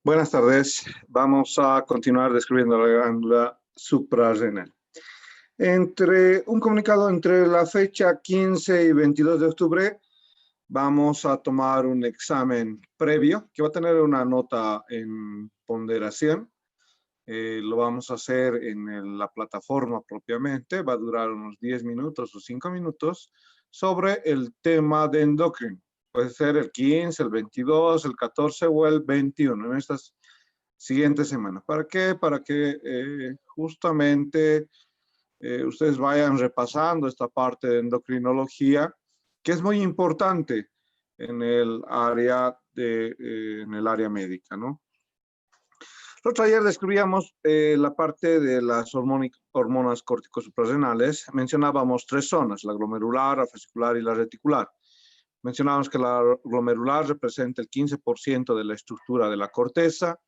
Buenas tardes. Vamos a continuar describiendo la glándula suprarrenal. Un comunicado entre la fecha 15 y 22 de octubre, vamos a tomar un examen previo que va a tener una nota en ponderación. Lo vamos a hacer en la plataforma propiamente. Va a durar unos 10 minutos o 5 minutos sobre el tema de endocrino. Puede ser el 15, el 22, el 14 o el 21 en estas siguientes semanas. ¿Para qué? Para que justamente ustedes vayan repasando esta parte de endocrinología, que es muy importante en el área médica, ¿no? Nosotros ayer describíamos la parte de las hormonas corticosuprarrenales. Mencionábamos tres zonas: la glomerular, la fascicular y la reticular. Mencionábamos que la glomerular representa el 15% de la estructura de la corteza.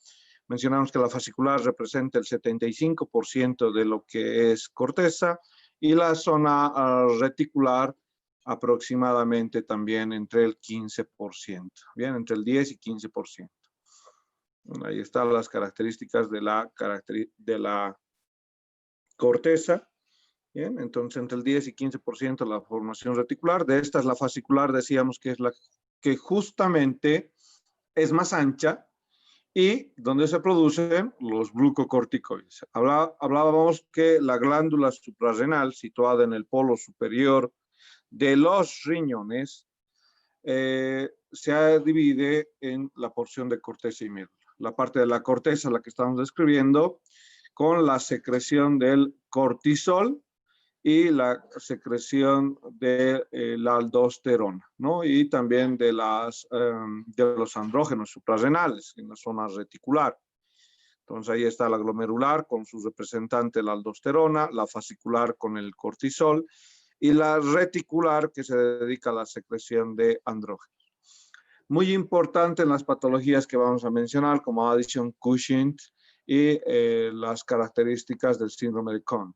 Mencionamos que la fascicular representa el 75% de lo que es corteza y la zona reticular aproximadamente también entre el 15%, bien, entre el 10 y 15%. Ahí están las características de la corteza. Bien, entonces entre el 10 y 15% la formación reticular. De estas, la fascicular decíamos que es la que justamente es más ancha y donde se producen los glucocorticoides. Hablábamos que la glándula suprarrenal, situada en el polo superior de los riñones, se divide en la porción de corteza y médula. La parte de la corteza, la que estamos describiendo, con la secreción del cortisol y la secreción de la aldosterona, ¿no? Y también de los andrógenos suprarrenales en la zona reticular. Entonces ahí está la glomerular con su representante, la aldosterona, la fascicular con el cortisol y la reticular que se dedica a la secreción de andrógenos. Muy importante en las patologías que vamos a mencionar, como Addison-Cushing y las características del síndrome de Cohn.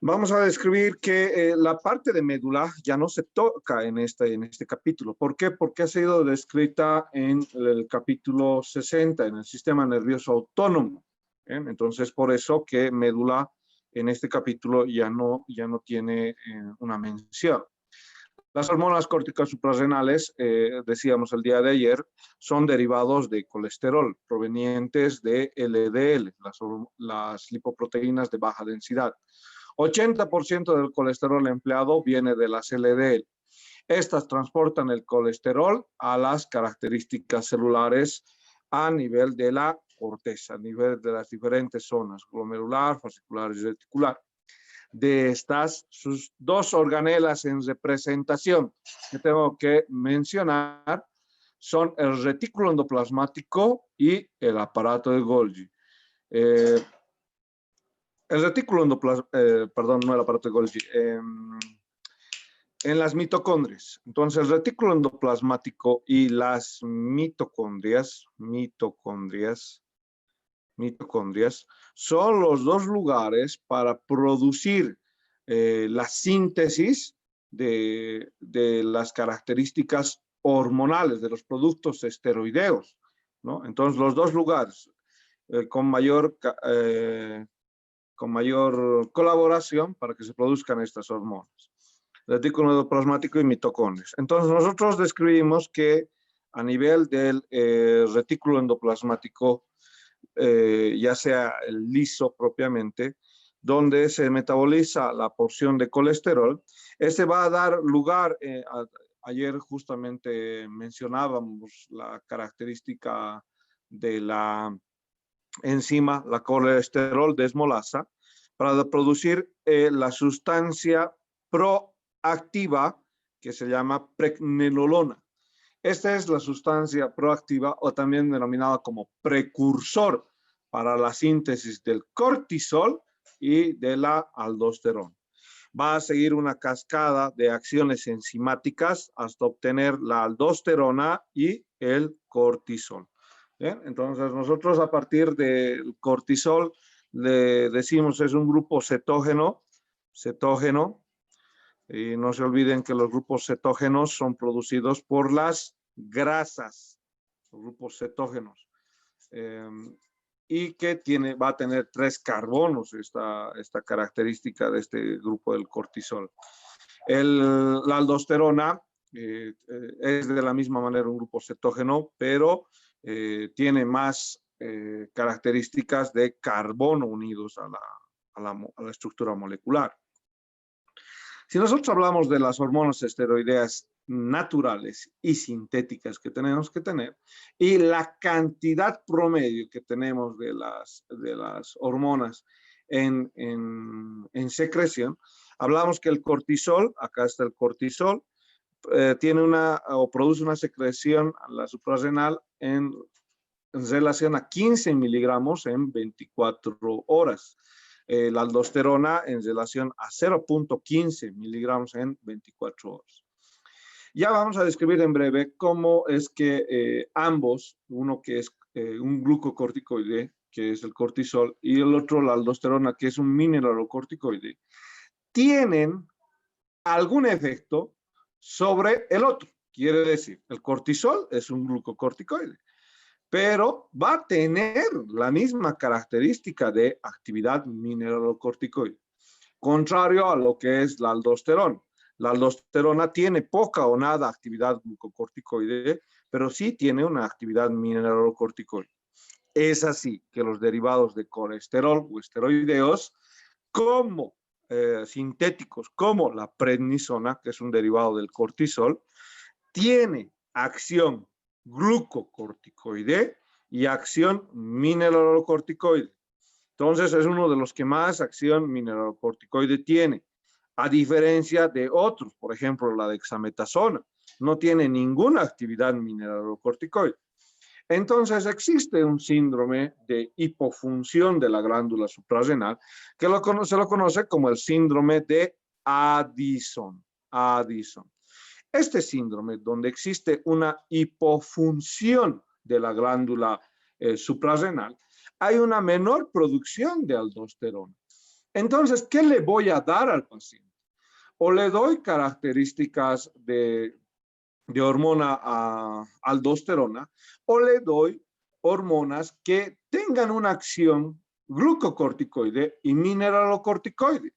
Vamos a describir que la parte de médula ya no se toca en este capítulo. ¿Por qué? Porque ha sido descrita en el capítulo 60, en el sistema nervioso autónomo. Entonces, por eso que médula en este capítulo ya no tiene una mención. Las hormonas córticas suprarrenales, decíamos el día de ayer, son derivados de colesterol provenientes de LDL, las lipoproteínas de baja densidad. 80% del colesterol empleado viene de las LDL. Estas transportan el colesterol a las características celulares a nivel de la corteza, a nivel de las diferentes zonas, glomerular, fascicular y reticular. De estas, sus dos organelas en representación que tengo que mencionar son el retículo endoplasmático y el aparato de Golgi. El retículo endoplasmático, perdón, no el aparato de Golgi, en las mitocondrias. Entonces, el retículo endoplasmático y las mitocondrias son los dos lugares para producir la síntesis de las características hormonales de los productos esteroideos, ¿no? Entonces, los dos lugares con mayor colaboración para que se produzcan estas hormonas: retículo endoplasmático y mitocondrias. Entonces, nosotros describimos que a nivel del retículo endoplasmático, ya sea el liso propiamente, donde se metaboliza la porción de colesterol, este va a dar lugar, ayer justamente mencionábamos la característica de la enzima, la colesterol desmolasa, para producir la sustancia proactiva que se llama pregnenolona. Esta es la sustancia proactiva, o también denominada como precursor para la síntesis del cortisol y de la aldosterona. Va a seguir una cascada de acciones enzimáticas hasta obtener la aldosterona y el cortisol. ¿Bien? Entonces, nosotros a partir del cortisol le decimos es un grupo cetógeno, y no se olviden que los grupos cetógenos son producidos por las grasas. los grupos cetógenos, y que va a tener 3 carbonos esta característica de este grupo del cortisol. La aldosterona es de la misma manera un grupo cetógeno, pero tiene más características de carbono unidos a la estructura molecular. Si nosotros hablamos de las hormonas esteroideas naturales y sintéticas que tenemos que tener, y la cantidad promedio que tenemos de las hormonas en secreción, hablamos que el cortisol, acá está el cortisol, tiene o produce una secreción a la suprarrenal en relación a 15 miligramos en 24 horas. La aldosterona en relación a 0.15 miligramos en 24 horas. Ya vamos a describir en breve cómo es que ambos, uno que es un glucocorticoide, que es el cortisol, y el otro, la aldosterona, que es un mineralocorticoide, tienen algún efecto sobre el otro. Quiere decir, el cortisol es un glucocorticoide, pero va a tener la misma característica de actividad mineralocorticoide, contrario a lo que es la aldosterona. La aldosterona tiene poca o nada actividad glucocorticoide, pero sí tiene una actividad mineralocorticoide. Es así que los derivados de colesterol o esteroideos, como sintéticos, como la prednisona, que es un derivado del cortisol, tiene acción glucocorticoide y acción mineralocorticoide. Entonces es uno de los que más acción mineralocorticoide tiene, a diferencia de otros, por ejemplo la dexametasona, no tiene ninguna actividad mineralocorticoide. Entonces existe un síndrome de hipofunción de la glándula suprarrenal que se lo conoce como el síndrome de Addison. Este síndrome, donde existe una hipofunción de la glándula suprarrenal, hay una menor producción de aldosterona. Entonces, ¿qué le voy a dar al paciente? O le doy características de hormona aldosterona, o le doy hormonas que tengan una acción glucocorticoide y mineralocorticoide.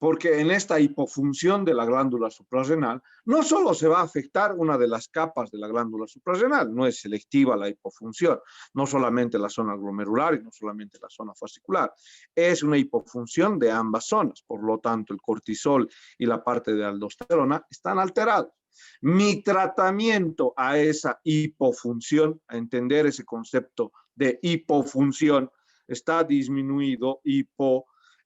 Porque en esta hipofunción de la glándula suprarrenal, no solo se va a afectar una de las capas de la glándula suprarrenal, no es selectiva la hipofunción, no solamente la zona glomerular y no solamente la zona fascicular, es una hipofunción de ambas zonas, por lo tanto el cortisol y la parte de aldosterona están alterados. Mi tratamiento a esa hipofunción, a entender ese concepto de hipofunción, está disminuido,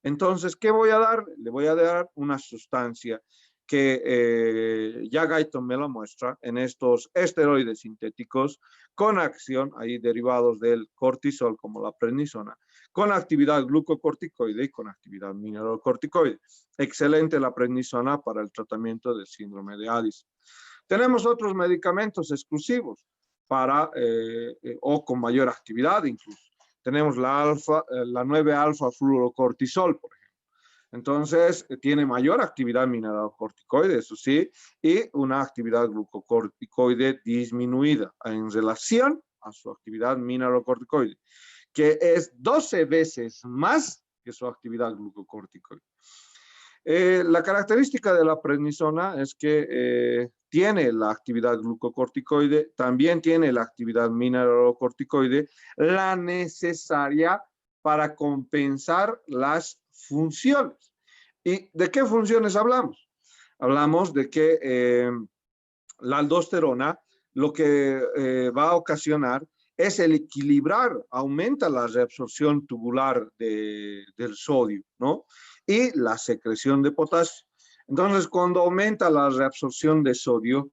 entonces, ¿qué voy a dar? Le voy a dar una sustancia que ya Guyton me lo muestra en estos esteroides sintéticos con acción, ahí derivados del cortisol como la prednisona, con actividad glucocorticoide y con actividad mineralocorticoide. Excelente la prednisona para el tratamiento del síndrome de Addison. Tenemos otros medicamentos exclusivos para, o con mayor actividad incluso. Tenemos la 9-alfa-fluorocortisol, por ejemplo. Entonces, tiene mayor actividad mineralocorticoide, eso sí, y una actividad glucocorticoide disminuida en relación a su actividad mineralocorticoide, que es 12 veces más que su actividad glucocorticoide. La característica de la prednisona es que tiene la actividad glucocorticoide, también tiene la actividad mineralocorticoide, la necesaria para compensar las funciones. ¿Y de qué funciones hablamos? Hablamos de que la aldosterona lo que va a ocasionar es el equilibrar, aumenta la reabsorción tubular del sodio, ¿no? Y la secreción de potasio. Entonces, cuando aumenta la reabsorción de sodio,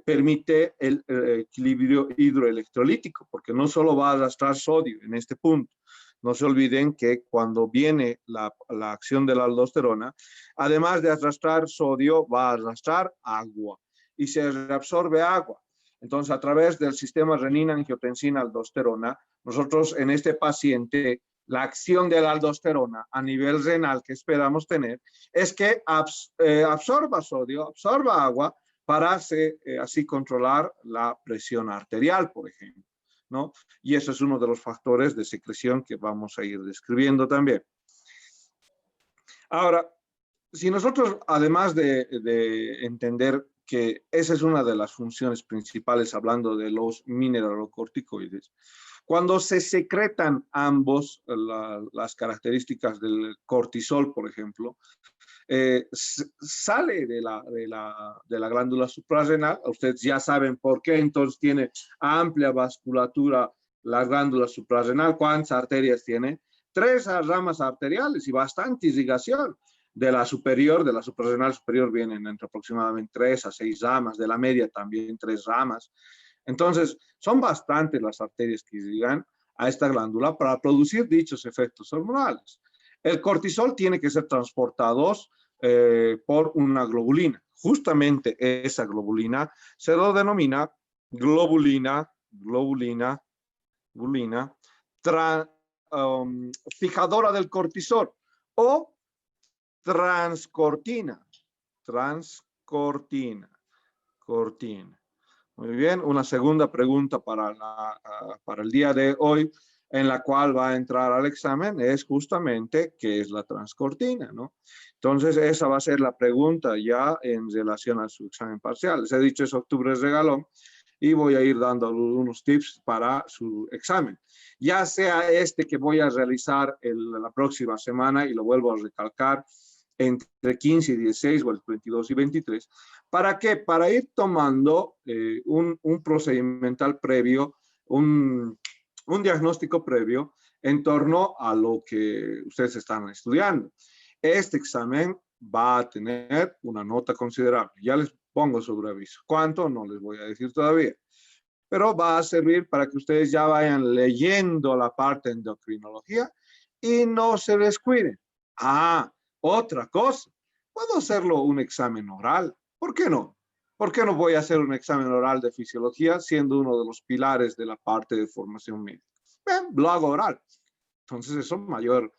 permite el equilibrio hidroelectrolítico, porque no solo va a arrastrar sodio en este punto. No se olviden que cuando viene la acción de la aldosterona, además de arrastrar sodio, va a arrastrar agua y se reabsorbe agua. Entonces, a través del sistema renina-angiotensina-aldosterona, nosotros en este paciente, la acción de la aldosterona a nivel renal que esperamos tener es que absorba sodio, absorba agua, para así controlar la presión arterial, por ejemplo, ¿no? Y eso es uno de los factores de secreción que vamos a ir describiendo también. Ahora, si nosotros, además de entender que esa es una de las funciones principales, hablando de los mineralocorticoides, cuando se secretan ambos, las características del cortisol, por ejemplo, sale de la glándula suprarrenal. Ustedes ya saben por qué entonces tiene amplia vasculatura la glándula suprarrenal. ¿Cuántas arterias tiene? 3 ramas arteriales y bastante irrigación. De la superior, de la suprarrenal superior, vienen entre aproximadamente 3 a 6 ramas, de la media también 3 ramas. Entonces, son bastantes las arterias que irrigan a esta glándula para producir dichos efectos hormonales. El cortisol tiene que ser transportado por una globulina. Justamente esa globulina se lo denomina globulina fijadora del cortisol o transcortina. Muy bien, una segunda pregunta para el día de hoy, en la cual va a entrar al examen, es justamente qué es la transcortina, ¿no? Entonces, esa va a ser la pregunta ya en relación a su examen parcial. Les he dicho, es octubre es regalón y voy a ir dando unos tips para su examen. Ya sea este que voy a realizar la próxima semana, y lo vuelvo a recalcar, entre 15 y 16 o el 22 y 23. ¿Para qué? Para ir tomando un procedimental previo, un diagnóstico previo en torno a lo que ustedes están estudiando. Este examen va a tener una nota considerable. Ya les pongo sobre aviso. ¿Cuánto? No les voy a decir todavía. Pero va a servir para que ustedes ya vayan leyendo la parte de endocrinología y no se descuiden. Otra cosa, puedo hacerlo un examen oral. ¿Por qué no? ¿Por qué no voy a hacer un examen oral de fisiología siendo uno de los pilares de la parte de formación médica? Bien, lo hago oral. Entonces eso mayor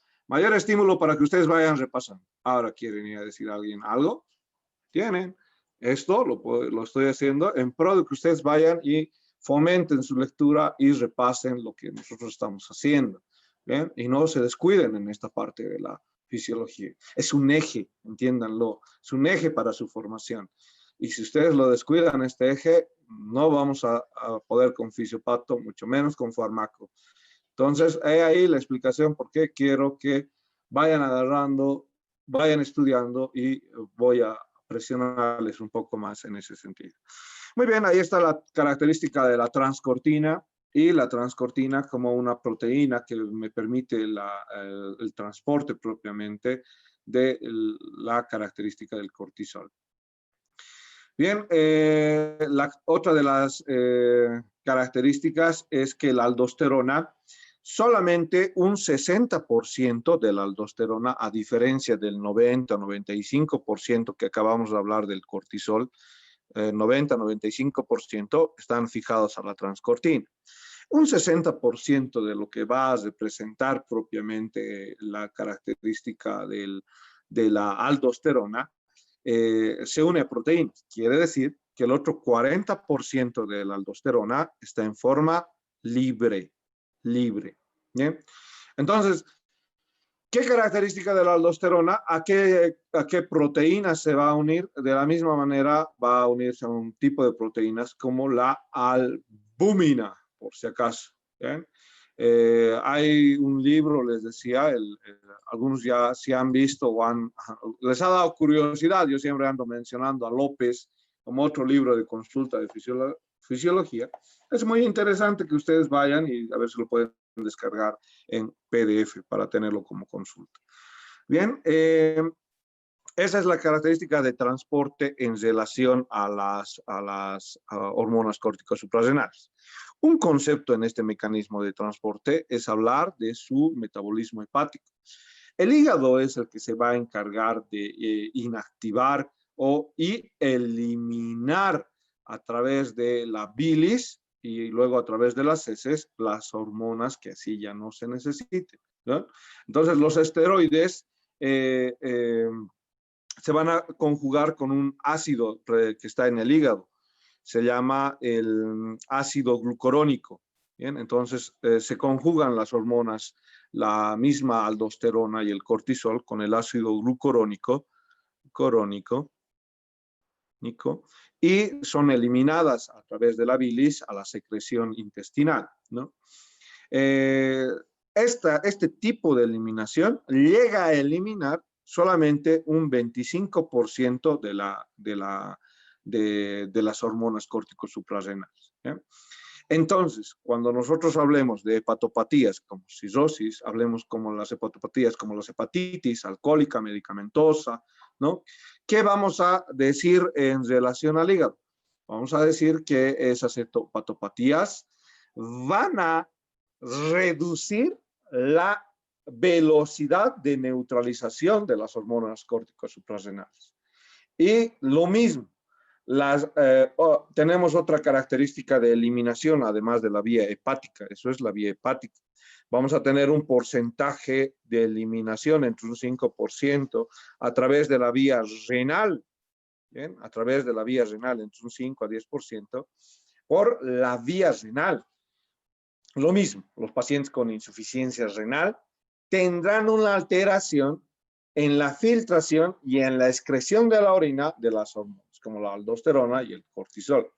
estímulo para que ustedes vayan repasando. Ahora, ¿quieren ir a decir a alguien algo? Tienen. Esto lo estoy haciendo en pro de que ustedes vayan y fomenten su lectura y repasen lo que nosotros estamos haciendo. ¿Bien? Y no se descuiden en esta parte de la fisiología. Es un eje, entiéndanlo, es un eje para su formación. Y si ustedes lo descuidan, este eje, no vamos a poder con fisiopato, mucho menos con fármaco. Entonces, he ahí la explicación por qué quiero que vayan agarrando, vayan estudiando y voy a presionarles un poco más en ese sentido. Muy bien, ahí está la característica de la transcortina y la transcortina como una proteína que me permite el transporte propiamente de la característica del cortisol. Bien, otra de las características es que la aldosterona, solamente un 60% de la aldosterona, a diferencia del 90-95% que acabamos de hablar del cortisol, 90-95% están fijados a la transcortina. Un 60% de lo que va a representar propiamente la característica de la aldosterona se une a proteínas. Quiere decir que el otro 40% de la aldosterona está en forma libre. ¿Bien? Entonces, ¿qué característica de la aldosterona? ¿A qué proteína se va a unir? De la misma manera va a unirse a un tipo de proteínas como la albúmina, por si acaso. ¿Bien? Hay un libro, les decía, algunos ya se han visto o les ha dado curiosidad. Yo siempre ando mencionando a López como otro libro de consulta de fisiología. Es muy interesante que ustedes vayan y a ver si lo pueden descargar en PDF para tenerlo como consulta. Bien, esa es la característica de transporte en relación a las hormonas córticas suprarrenales. Un concepto en este mecanismo de transporte es hablar de su metabolismo hepático. El hígado es el que se va a encargar de inactivar y eliminar a través de la bilis y luego a través de las heces las hormonas que así ya no se necesiten, ¿no? Entonces los esteroides se van a conjugar con un ácido que está en el hígado. Se llama el ácido glucurónico. Bien, entonces se conjugan las hormonas, la misma aldosterona y el cortisol con el ácido glucurónico, y son eliminadas a través de la bilis a la secreción intestinal, ¿no? Este tipo de eliminación llega a eliminar solamente un 25% de las hormonas córtico-suprarrenales. ¿Ya? Entonces, cuando nosotros hablemos de hepatopatías como cirrosis, hablemos como las hepatopatías como las hepatitis alcohólica, medicamentosa, ¿no? ¿Qué vamos a decir en relación al hígado? Vamos a decir que esas hepatopatías van a reducir la velocidad de neutralización de las hormonas córtico-suprarrenales. Y lo mismo, tenemos otra característica de eliminación, además de la vía hepática, eso es la vía hepática. Vamos a tener un porcentaje de eliminación entre un 5% a través de la vía renal, ¿bien? A través de la vía renal entre un 5 a 10% por la vía renal. Lo mismo, los pacientes con insuficiencia renal tendrán una alteración en la filtración y en la excreción de la orina de las hormonas, como la aldosterona y el cortisol.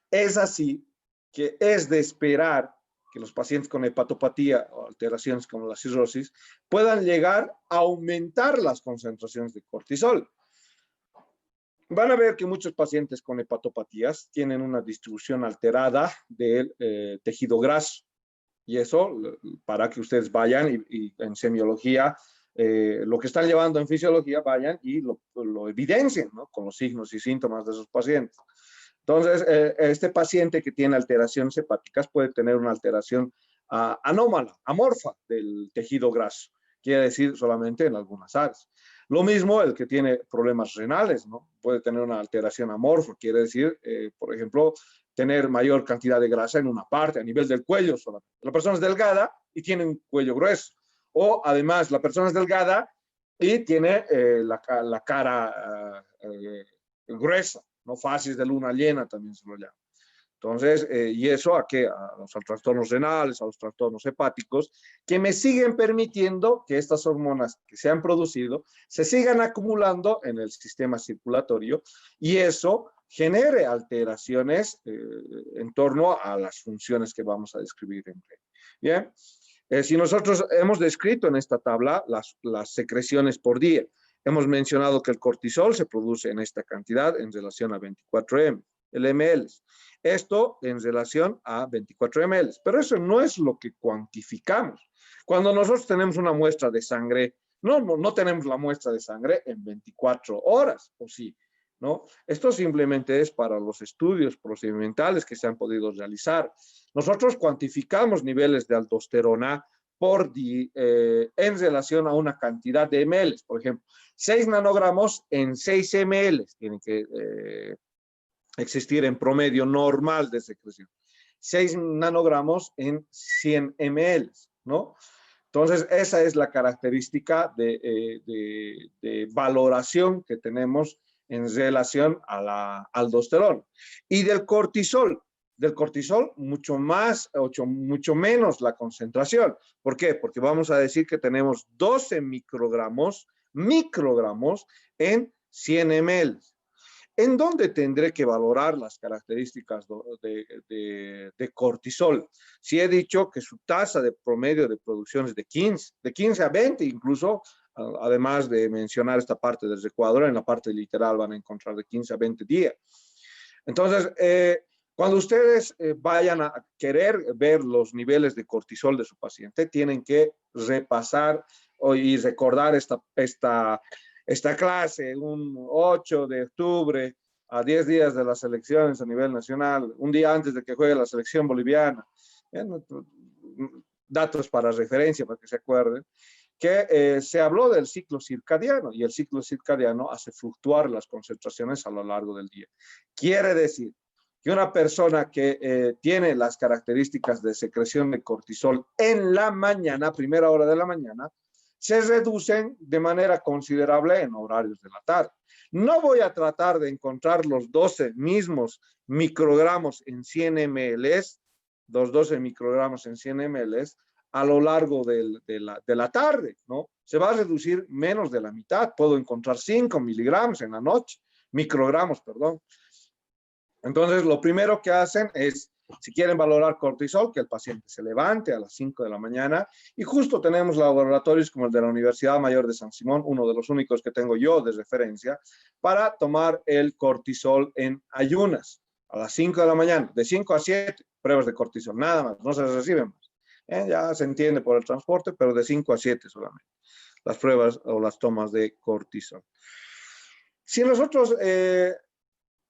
Es así que es de esperar que los pacientes con hepatopatía o alteraciones como la cirrosis puedan llegar a aumentar las concentraciones de cortisol. Van a ver que muchos pacientes con hepatopatías tienen una distribución alterada del tejido graso. Y eso, para que ustedes vayan y en semiología, lo que están llevando en fisiología, vayan y lo evidencien, ¿no? Con los signos y síntomas de esos pacientes. Entonces, este paciente que tiene alteraciones hepáticas puede tener una alteración anómala, amorfa del tejido graso. Quiere decir solamente en algunas áreas. Lo mismo el que tiene problemas renales, ¿no? Puede tener una alteración amorfa, quiere decir, por ejemplo, tener mayor cantidad de grasa en una parte, a nivel del cuello solamente. La persona es delgada y tiene un cuello grueso. O además, la persona es delgada y tiene la cara gruesa, no fases de luna llena también se lo llama. Entonces, ¿y eso a qué? A los trastornos renales, a los trastornos hepáticos, que me siguen permitiendo que estas hormonas que se han producido se sigan acumulando en el sistema circulatorio y eso genere alteraciones en torno a las funciones que vamos a describir en breve. Bien, si nosotros hemos descrito en esta tabla las secreciones por día, hemos mencionado que el cortisol se produce en esta cantidad en relación a 24 ml. Esto en relación a 24 ml, pero eso no es lo que cuantificamos. Cuando nosotros tenemos una muestra de sangre, no tenemos la muestra de sangre en 24 horas, ¿o sí? ¿No? Esto simplemente es para los estudios procedimentales que se han podido realizar. Nosotros cuantificamos niveles de aldosterona en relación a una cantidad de ml. Por ejemplo, 6 nanogramos en 6 ml tienen que existir en promedio normal de secreción. 6 nanogramos en 100 ml, ¿no? Entonces, esa es la característica de valoración que tenemos en relación a la aldosterona. Y del cortisol mucho menos la concentración. ¿Por qué? Porque vamos a decir que tenemos 12 microgramos en 100 ml. ¿En dónde tendré que valorar las características de cortisol? Si he dicho que su tasa de promedio de producción es de 15 a 20 incluso, además de mencionar esta parte del recuadro, en la parte literal van a encontrar de 15 a 20 días. Entonces, cuando ustedes vayan a querer ver los niveles de cortisol de su paciente, tienen que repasar y recordar esta clase, un 8 de octubre, a 10 días de las elecciones a nivel nacional, un día antes de que juegue la selección boliviana. Datos para referencia, para que se acuerden, que se habló del ciclo circadiano y el ciclo circadiano hace fluctuar las concentraciones a lo largo del día. Quiere decir que una persona que tiene las características de secreción de cortisol en la mañana, primera hora de la mañana, se reducen de manera considerable en horarios de la tarde. No voy a tratar de encontrar los 12 mismos microgramos en 100 ml, los 12 microgramos en 100 ml a lo largo de la tarde, ¿no? Se va a reducir menos de la mitad. Puedo encontrar 5 miligramos en la noche, microgramos, perdón. Entonces, lo primero que hacen es, si quieren valorar cortisol, que el paciente se levante a las 5 de la mañana, y justo tenemos laboratorios como el de la Universidad Mayor de San Simón, uno de los únicos que tengo yo de referencia, para tomar el cortisol en ayunas, a las 5 de la mañana, de 5 a 7, pruebas de cortisol, nada más, no se reciben más. Ya se entiende por el transporte, pero de 5 a 7 solamente, las pruebas o las tomas de cortisol. Si nosotros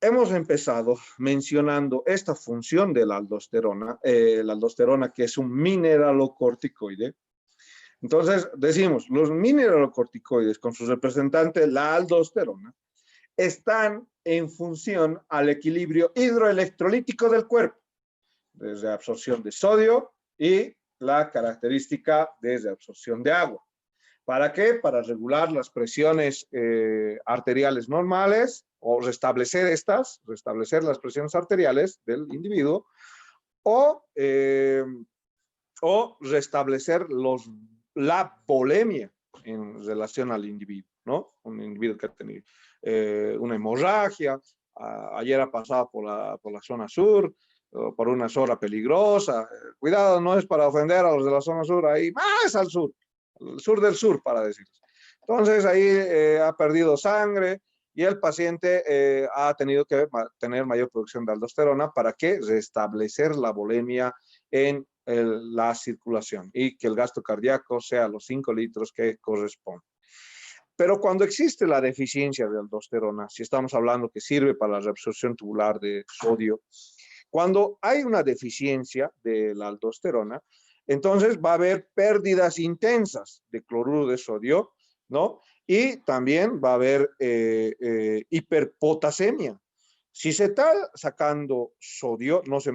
hemos empezado mencionando esta función de la aldosterona que es un mineralocorticoide. Entonces, decimos, los mineralocorticoides con su representante, la aldosterona, están en función al equilibrio hidroelectrolítico del cuerpo, desde absorción de sodio y la característica desde absorción de agua. ¿Para qué? Para regular las presiones arteriales normales o restablecer las presiones arteriales del individuo o restablecer la volemia en relación al individuo, ¿no? Un individuo que ha tenido una hemorragia, ayer ha pasado por la zona sur, por una zona peligrosa. Cuidado, no es para ofender a los de la zona sur, ahí más al sur, el sur del sur, para decirles. Entonces, ahí ha perdido sangre y el paciente ha tenido que tener mayor producción de aldosterona para que restablecer la volemia en la circulación y que el gasto cardíaco sea los 5 litros que corresponde. Pero cuando existe la deficiencia de aldosterona, si estamos hablando que sirve para la reabsorción tubular de sodio, cuando hay una deficiencia de la aldosterona, entonces va a haber pérdidas intensas de cloruro de sodio, ¿no? Y también va a haber hiperpotasemia. Si se está sacando sodio, no se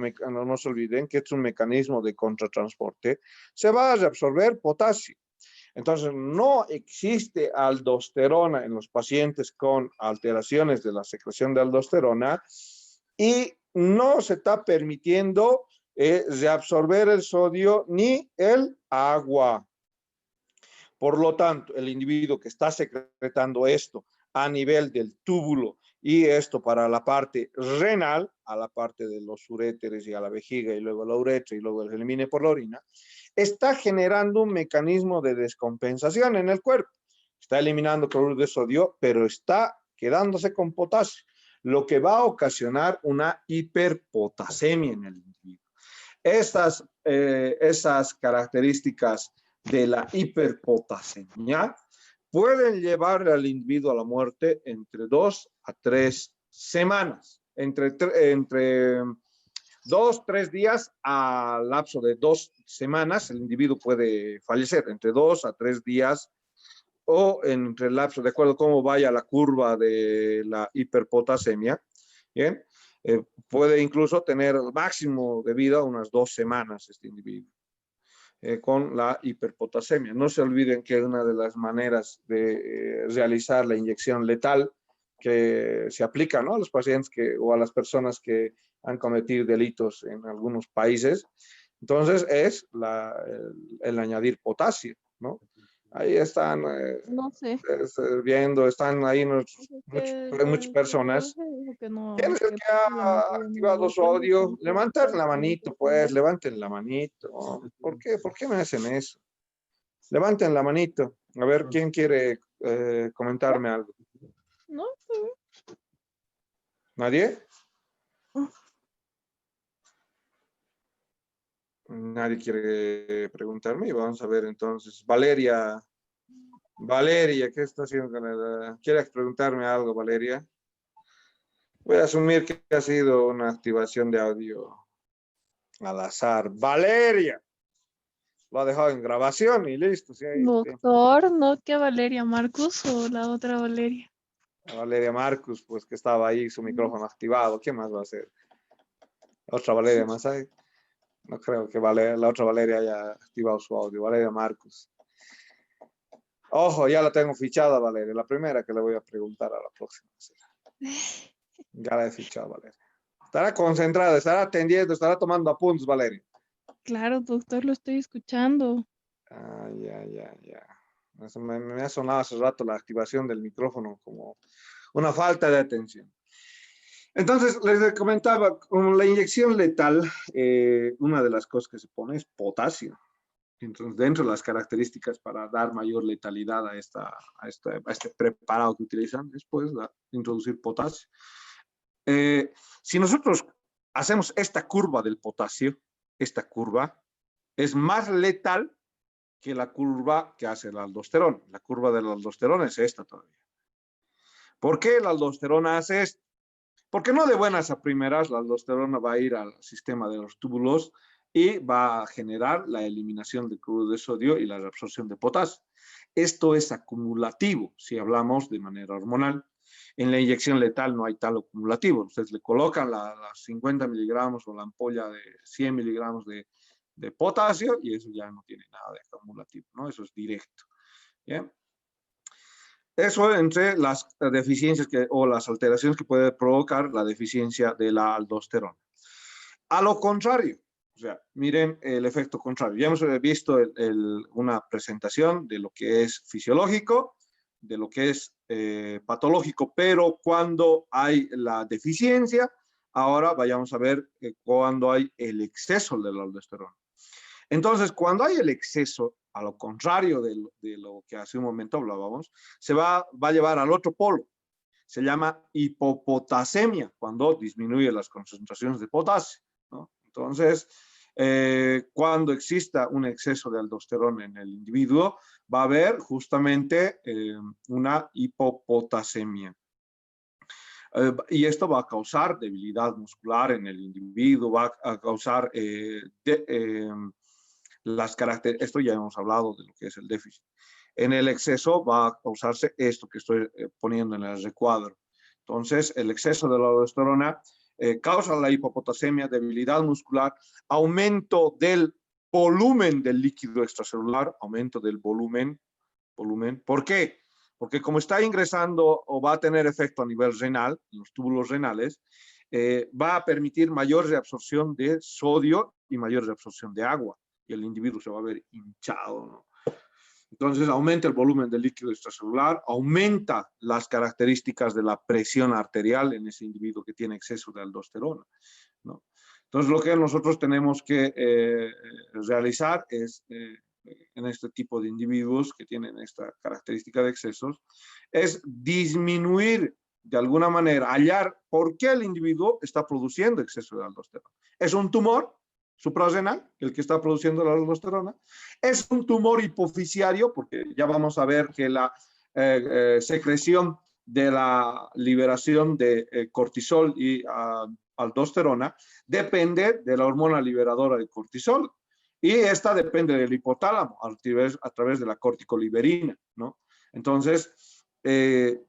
olviden que es un mecanismo de contratransporte, se va a reabsorber potasio. Entonces, no existe aldosterona en los pacientes con alteraciones de la secreción de aldosterona y no se está permitiendo reabsorber el sodio ni el agua. Por lo tanto, el individuo que está secretando esto a nivel del túbulo y esto para la parte renal, a la parte de los uréteres y a la vejiga y luego la uretra y luego se elimine por la orina, está generando un mecanismo de descompensación en el cuerpo. Está eliminando cloruro de sodio, pero está quedándose con potasio, lo que va a ocasionar una hiperpotasemia en el individuo. Esas características de la hiperpotasemia pueden llevar al individuo a la muerte entre 2 a 3 semanas, entre 2, 3 días a lapso de 2 semanas, el individuo puede fallecer entre 2 a 3 días o entre el lapso, de acuerdo a cómo vaya la curva de la hiperpotasemia, ¿bien? Puede incluso tener el máximo de vida unas 2 semanas este individuo. Con la hiperpotasemia. No se olviden que una de las maneras de realizar la inyección letal que se aplica, ¿no?, a los pacientes o a las personas que han cometido delitos en algunos países, entonces es el añadir potasio, ¿no? Ahí están No sé. viendo, están ahí muchas personas. ¿Quién es el que ha activado su audio? Levanten la manito, pues, levanten la manito. ¿Por qué? ¿Por qué me hacen eso? Levanten la manito. A ver, ¿quién quiere comentarme algo? No. ¿Nadie? Nadie quiere preguntarme. Y vamos a ver entonces. Valeria, ¿qué está haciendo? ¿Quieres preguntarme algo, Valeria? Voy a asumir que ha sido una activación de audio al azar. Valeria. Lo ha dejado en grabación y listo. ¿Sí? Doctor, no que Valeria Marcus o la otra Valeria. Valeria Marcus, pues que estaba ahí, su micrófono activado. ¿Qué más va a hacer? ¿Otra Valeria más hay? No creo que la otra Valeria haya activado su audio. Valeria Marcus. Ojo, ya la tengo fichada, Valeria. La primera que le voy a preguntar a la próxima. Ya la he fichado, Valeria. Estará concentrada, estará atendiendo, estará tomando apuntes, Valeria. Claro, doctor, lo estoy escuchando. Ah, ya. Eso me ha sonado hace rato la activación del micrófono como una falta de atención. Entonces, les comentaba, con la inyección letal, una de las cosas que se pone es potasio. Entonces, dentro de las características para dar mayor letalidad a este preparado que utilizan, después introducir potasio. Si nosotros hacemos esta curva del potasio, esta curva es más letal que la curva que hace la aldosterona. La curva de la aldosterona es esta todavía. ¿Por qué la aldosterona hace esto? Porque no de buenas a primeras la aldosterona va a ir al sistema de los túbulos y va a generar la eliminación de cloruro de sodio y la reabsorción de potasio. Esto es acumulativo si hablamos de manera hormonal. En la inyección letal no hay tal acumulativo. Ustedes le colocan las 50 miligramos o la ampolla de 100 miligramos de potasio y eso ya no tiene nada de acumulativo, ¿no? Eso es directo. ¿Bien? Eso entre las deficiencias o las alteraciones que puede provocar la deficiencia de la aldosterona. A lo contrario, o sea, miren el efecto contrario. Ya hemos visto una presentación de lo que es fisiológico, de lo que es patológico, pero cuando hay la deficiencia, ahora vayamos a ver cuando hay el exceso de la aldosterona. Entonces, cuando hay el exceso, a lo contrario de lo que hace un momento hablábamos, se va a llevar al otro polo. Se llama hipopotasemia, cuando disminuye las concentraciones de potasio, ¿no? Entonces, cuando exista un exceso de aldosterona en el individuo, va a haber justamente una hipopotasemia. Y esto va a causar debilidad muscular en el individuo, va a causar las características, esto ya hemos hablado de lo que es el déficit. En el exceso va a causarse esto que estoy poniendo en el recuadro. Entonces, el exceso de la aldosterona causa la hipopotasemia, debilidad muscular, aumento del volumen del líquido extracelular, aumento del volumen. ¿Por qué? Porque como está ingresando o va a tener efecto a nivel renal, los túbulos renales, va a permitir mayor reabsorción de sodio y mayor reabsorción de agua. Y el individuo se va a ver hinchado, ¿no? Entonces aumenta el volumen del líquido extracelular, aumenta las características de la presión arterial en ese individuo que tiene exceso de aldosterona, ¿no? Entonces lo que nosotros tenemos que realizar es, en este tipo de individuos que tienen esta característica de excesos, es disminuir de alguna manera, hallar por qué el individuo está produciendo exceso de aldosterona. ¿Es un tumor suprarrenal, el que está produciendo la aldosterona? ¿Es un tumor hipofisiario? Porque ya vamos a ver que la secreción de la liberación de cortisol y aldosterona depende de la hormona liberadora de cortisol. Y esta depende del hipotálamo a través de la corticoliberina, ¿no? Entonces,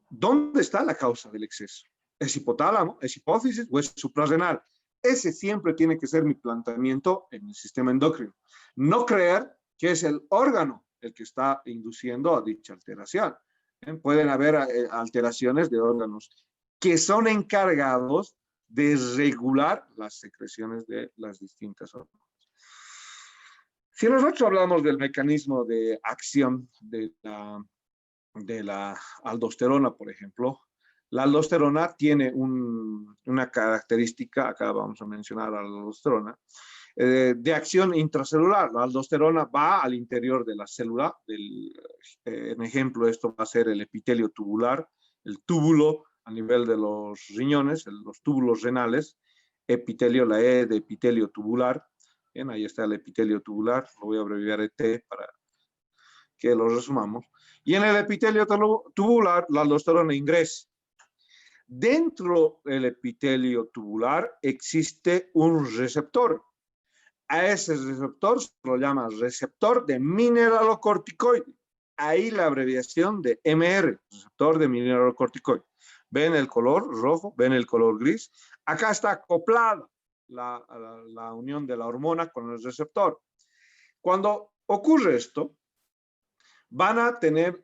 ¿dónde está la causa del exceso? ¿Es hipotálamo, es hipófisis o es suprarrenal? Ese siempre tiene que ser mi planteamiento en el sistema endocrino. No creer que es el órgano el que está induciendo a dicha alteración. Pueden haber alteraciones de órganos que son encargados de regular las secreciones de las distintas hormonas. Si nosotros hablamos del mecanismo de acción de la aldosterona, por ejemplo, la aldosterona tiene una característica, acá vamos a mencionar a la aldosterona, de acción intracelular. La aldosterona va al interior de la célula. En ejemplo, esto va a ser el epitelio tubular, el túbulo a nivel de los riñones, los túbulos renales, epitelio, la E de epitelio tubular. Bien, ahí está el epitelio tubular, lo voy a abreviar ET para que lo resumamos. Y en el epitelio tubular, la aldosterona ingresa. Dentro del epitelio tubular existe un receptor. A ese receptor se lo llama receptor de mineralocorticoide. Ahí la abreviación de MR, receptor de mineralocorticoide. ¿Ven el color rojo? ¿Ven el color gris? Acá está acoplada la unión de la hormona con el receptor. Cuando ocurre esto, van a tener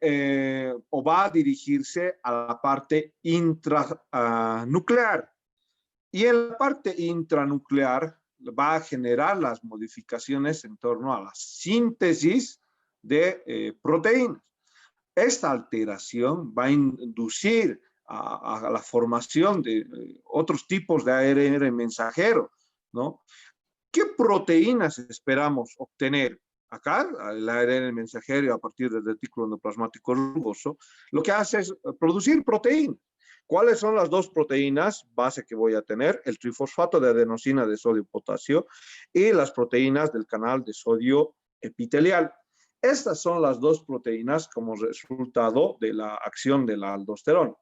o va a dirigirse a la parte intranuclear. Y en la parte intranuclear va a generar las modificaciones en torno a la síntesis de proteínas. Esta alteración va a inducir a la formación de otros tipos de ARN mensajero, ¿no? ¿Qué proteínas esperamos obtener? Acá, el ARN mensajero a partir del retículo endoplasmático rugoso, lo que hace es producir proteínas. ¿Cuáles son las dos proteínas base que voy a tener? El trifosfato de adenosina de sodio y potasio y las proteínas del canal de sodio epitelial. Estas son las dos proteínas como resultado de la acción de la aldosterona.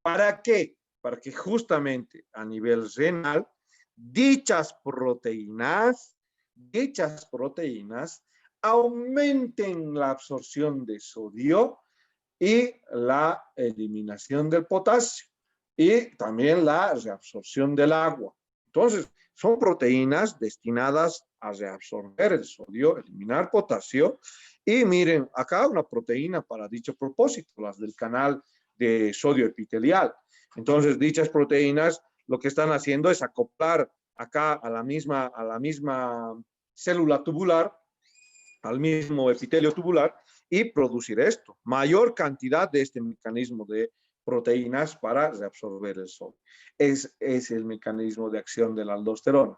¿Para qué? Para que justamente a nivel renal, dichas proteínas aumenten la absorción de sodio y la eliminación del potasio y también la reabsorción del agua. Entonces, son proteínas destinadas a reabsorber el sodio, eliminar potasio. Y miren, acá una proteína para dicho propósito, las del canal de sodio epitelial. Entonces, dichas proteínas lo que están haciendo es acoplar acá a la misma célula tubular, al mismo epitelio tubular y producir esto, mayor cantidad de este mecanismo de proteínas para reabsorber el sodio. Es el mecanismo de acción de la aldosterona.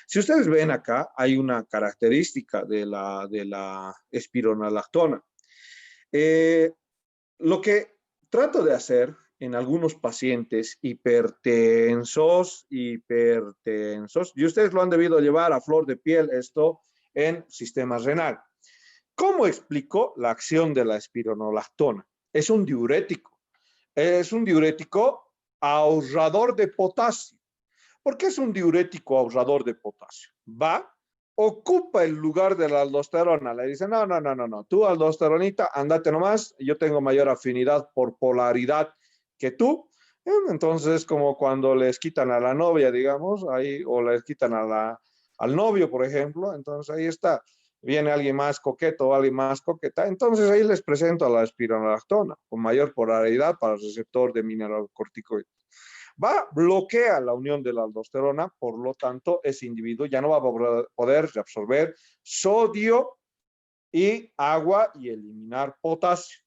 Si ustedes ven acá, hay una característica de la espironolactona. Lo que trato de hacer en algunos pacientes hipertensos, y ustedes lo han debido llevar a flor de piel esto en sistema renal. ¿Cómo explico la acción de la espironolactona? Es un diurético. Es un diurético ahorrador de potasio. ¿Por qué es un diurético ahorrador de potasio? Ocupa el lugar de la aldosterona. Le dice, no, tú aldosteronita, andate nomás, yo tengo mayor afinidad por polaridad que tú. Entonces es como cuando les quitan a la novia, digamos, ahí, o les quitan al novio, por ejemplo. Entonces ahí está. Viene alguien más coqueto o alguien más coqueta. Entonces ahí les presento a la espironolactona con mayor polaridad para el receptor de mineralocorticoides. Bloquea la unión de la aldosterona, por lo tanto, ese individuo ya no va a poder reabsorber sodio y agua y eliminar potasio.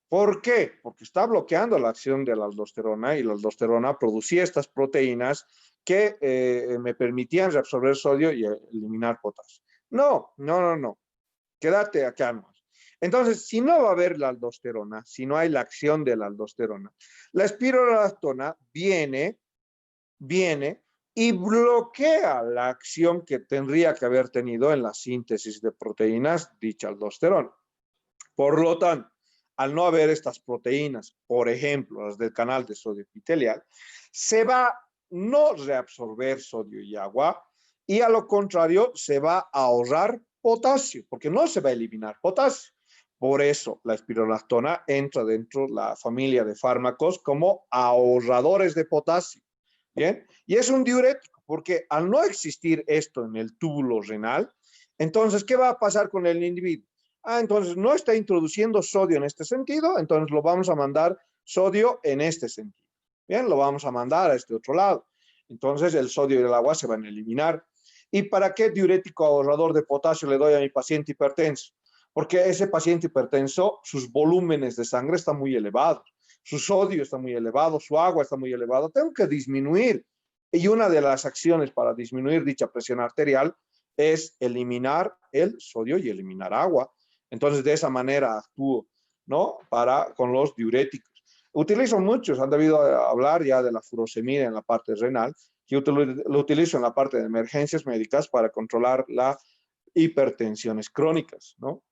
¿Por qué? Porque está bloqueando la acción de la aldosterona y la aldosterona producía estas proteínas que me permitían reabsorber sodio y eliminar potasio. No. Quédate acá nomás. Entonces, si no va a haber la aldosterona, si no hay la acción de la aldosterona, la espironolactona viene y bloquea la acción que tendría que haber tenido en la síntesis de proteínas dicha aldosterona. Por lo tanto, al no haber estas proteínas, por ejemplo, las del canal de sodio epitelial, se va a no reabsorber sodio y agua y a lo contrario se va a ahorrar potasio, porque no se va a eliminar potasio. Por eso la espironolactona entra dentro de la familia de fármacos como ahorradores de potasio. ¿Bien? Y es un diurético, porque al no existir esto en el túbulo renal, entonces, ¿qué va a pasar con el individuo? Entonces no está introduciendo sodio en este sentido, entonces lo vamos a mandar sodio en este sentido. Bien, lo vamos a mandar a este otro lado. Entonces el sodio y el agua se van a eliminar. ¿Y para qué diurético ahorrador de potasio le doy a mi paciente hipertenso? Porque ese paciente hipertenso, sus volúmenes de sangre están muy elevados, su sodio está muy elevado, su agua está muy elevado. Tengo que disminuir. Y una de las acciones para disminuir dicha presión arterial es eliminar el sodio y eliminar agua. Entonces, de esa manera actúo, ¿no? Con los diuréticos. Utilizo muchos, han debido hablar ya de la furosemida en la parte renal. Yo lo utilizo en la parte de emergencias médicas para controlar las hipertensiones crónicas, ¿no?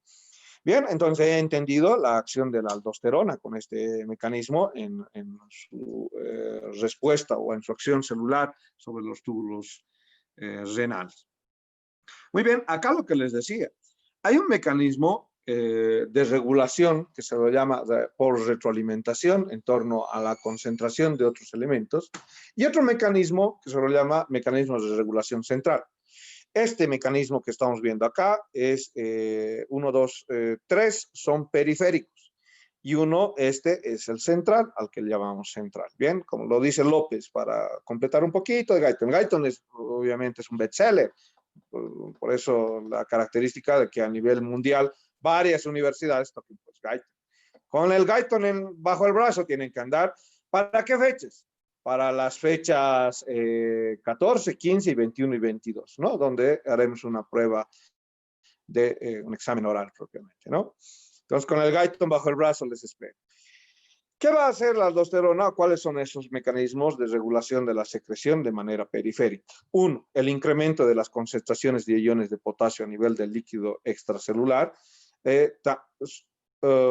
Bien, entonces he entendido la acción de la aldosterona con este mecanismo en su respuesta o en su acción celular sobre los túbulos renales. Muy bien, acá lo que les decía, hay un mecanismo de regulación que se lo llama por retroalimentación en torno a la concentración de otros elementos y otro mecanismo que se lo llama mecanismo de regulación central. Este mecanismo que estamos viendo acá es 1, 2, 3 son periféricos y este es el central, al que le llamamos central. Bien, como lo dice López, para completar un poquito de Guyton. Guyton obviamente es un bestseller, por eso la característica de que a nivel mundial varias universidades toquen pues Guyton. Con el Guyton bajo el brazo tienen que andar. ¿Para qué fechas? Para las fechas 14, 15 y 21 y 22, ¿no? Donde haremos una prueba de un examen oral propiamente, ¿no? Entonces, con el Guyton bajo el brazo les espero. ¿Qué va a hacer la aldosterona? ¿Cuáles son esos mecanismos de regulación de la secreción de manera periférica? Uno, el incremento de las concentraciones de iones de potasio a nivel del líquido extracelular.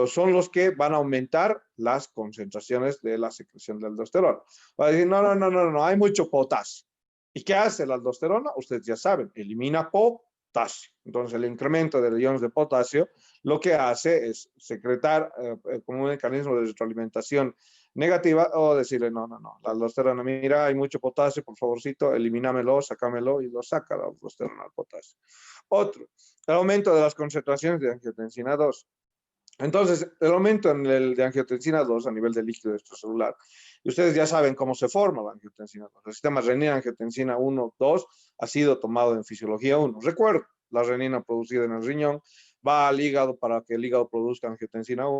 Son los que van a aumentar las concentraciones de la secreción de aldosterona. Va a decir, no, hay mucho potasio. ¿Y qué hace la aldosterona? Ustedes ya saben, elimina potasio. Entonces, el incremento de iones de potasio lo que hace es secretar como un mecanismo de retroalimentación negativa o decirle, no, la aldosterona, mira, hay mucho potasio, por favorcito, elimínamelo, sácamelo y lo saca la aldosterona al potasio. Otro, el aumento de las concentraciones de angiotensina 2. Entonces, el aumento de angiotensina 2 a nivel del líquido extracelular, y ustedes ya saben cómo se forma la angiotensina 2. El sistema renina-angiotensina 1, 2 ha sido tomado en fisiología 1. Recuerdo, la renina producida en el riñón va al hígado para que el hígado produzca angiotensina 1.